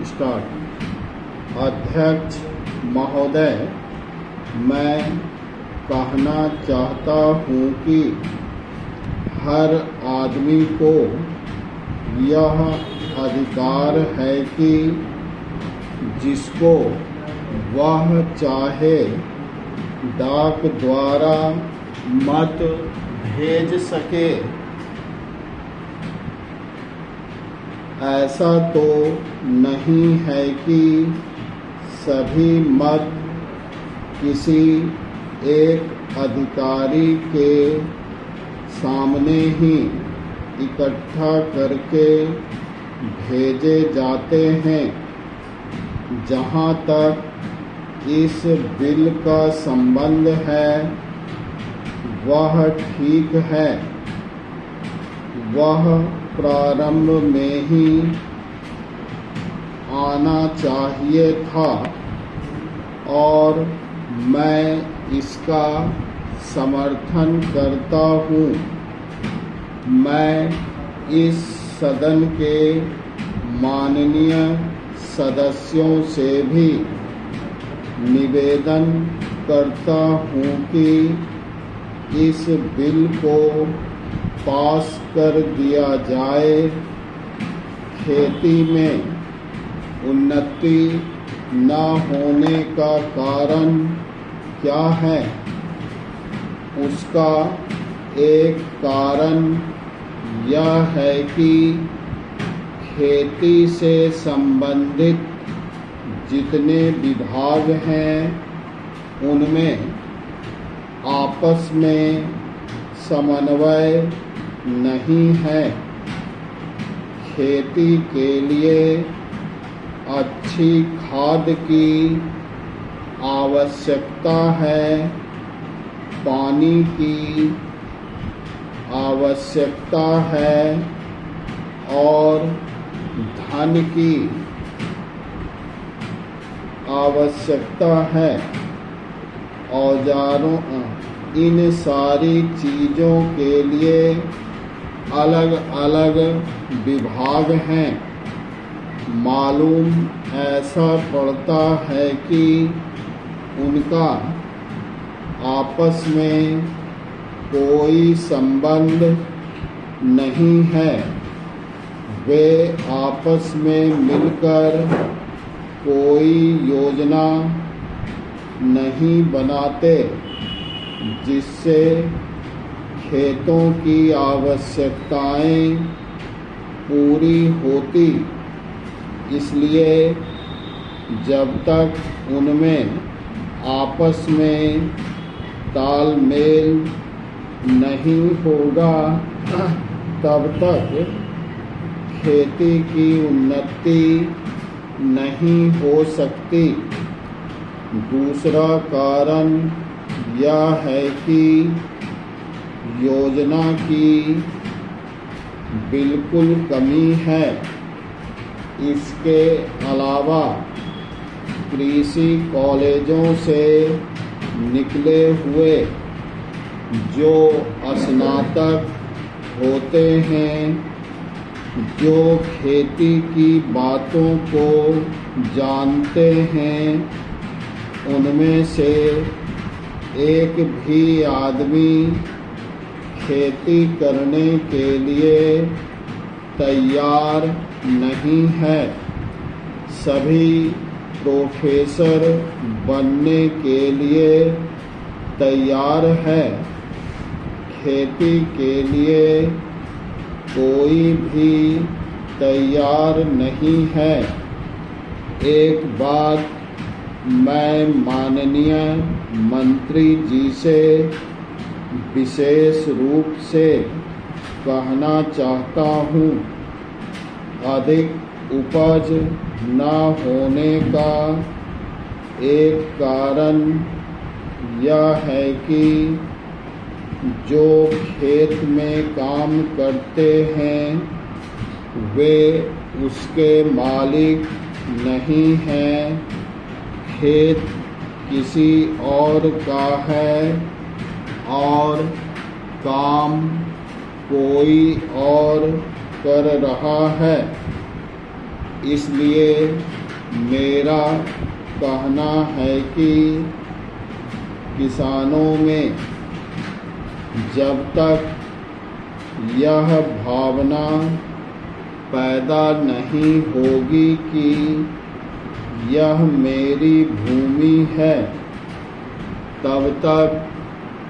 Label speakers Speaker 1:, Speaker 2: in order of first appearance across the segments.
Speaker 1: Start. अध्यक्ष महोदय, मैं कहना चाहता हूँ कि हर आदमी को यह अधिकार है कि जिसको वह चाहे डाक द्वारा मत भेज सके। ऐसा तो नहीं है कि सभी मत किसी एक अधिकारी के सामने ही इकट्ठा करके भेजे जाते हैं। जहाँ तक इस बिल का संबंध है वह ठीक है। वह प्रारंभ में ही आना चाहिए था और मैं इसका समर्थन करता हूँ। मैं इस सदन के माननीय सदस्यों से भी निवेदन करता हूँ कि इस बिल को पास कर दिया जाए। खेती में उन्नति न होने का कारण क्या है? उसका एक कारण यह है कि खेती से संबंधित जितने विभाग हैं उनमें आपस में समन्वय नहीं है। खेती के लिए अच्छी खाद की आवश्यकता है, पानी की आवश्यकता है और धन की आवश्यकता है। औजारों इन सारी चीज़ों के लिए अलग अलग विभाग हैं। मालूम ऐसा पड़ता है कि उनका आपस में कोई संबंध नहीं है। वे आपस में मिलकर कोई योजना नहीं बनाते जिससे खेतों की आवश्यकताएं पूरी होती। इसलिए जब तक उनमें आपस में तालमेल नहीं होगा तब तक खेती की उन्नति नहीं हो सकती। दूसरा कारण यह है कि योजना की बिल्कुल कमी है। इसके अलावा कृषि कॉलेजों से निकले हुए जो स्नातक होते हैं, जो खेती की बातों को जानते हैं, उनमें से एक भी आदमी खेती करने के लिए तैयार नहीं है। सभी प्रोफेसर बनने के लिए तैयार है। खेती के लिए कोई भी तैयार नहीं है। एक बात मैं माननीय मंत्री जी से विशेष रूप से कहना चाहता हूँ। अधिक उपज न होने का एक कारण यह है कि जो खेत में काम करते हैं वे उसके मालिक नहीं हैं। खेत किसी और का है और काम कोई और कर रहा है। इसलिए मेरा कहना है कि किसानों में जब तक यह भावना पैदा नहीं होगी कि यह मेरी भूमि है, तब तक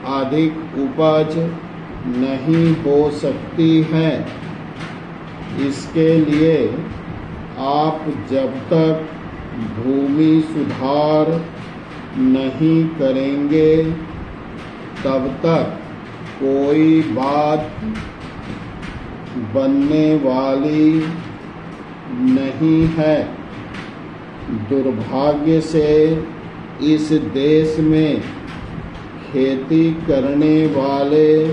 Speaker 1: अधिक उपज नहीं हो सकती है। इसके लिए आप जब तक भूमि सुधार नहीं करेंगे तब तक कोई बात बनने वाली नहीं है। दुर्भाग्य से इस देश में खेती करने वाले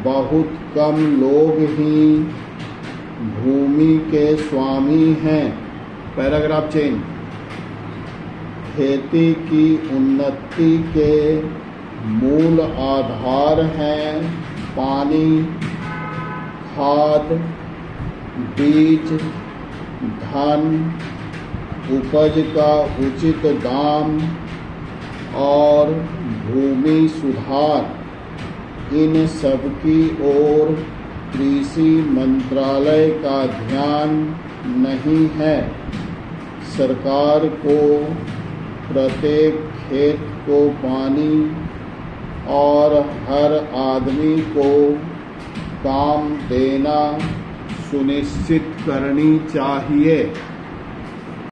Speaker 1: बहुत कम लोग ही भूमि के स्वामी हैं। Paragraph change. खेती की उन्नति के मूल आधार हैं पानी, खाद, बीज, धन, उपज का उचित दाम और भूमि सुधार। इन सब की ओर कृषि मंत्रालय का ध्यान नहीं है। सरकार को प्रत्येक खेत को पानी और हर आदमी को काम देना सुनिश्चित करनी चाहिए।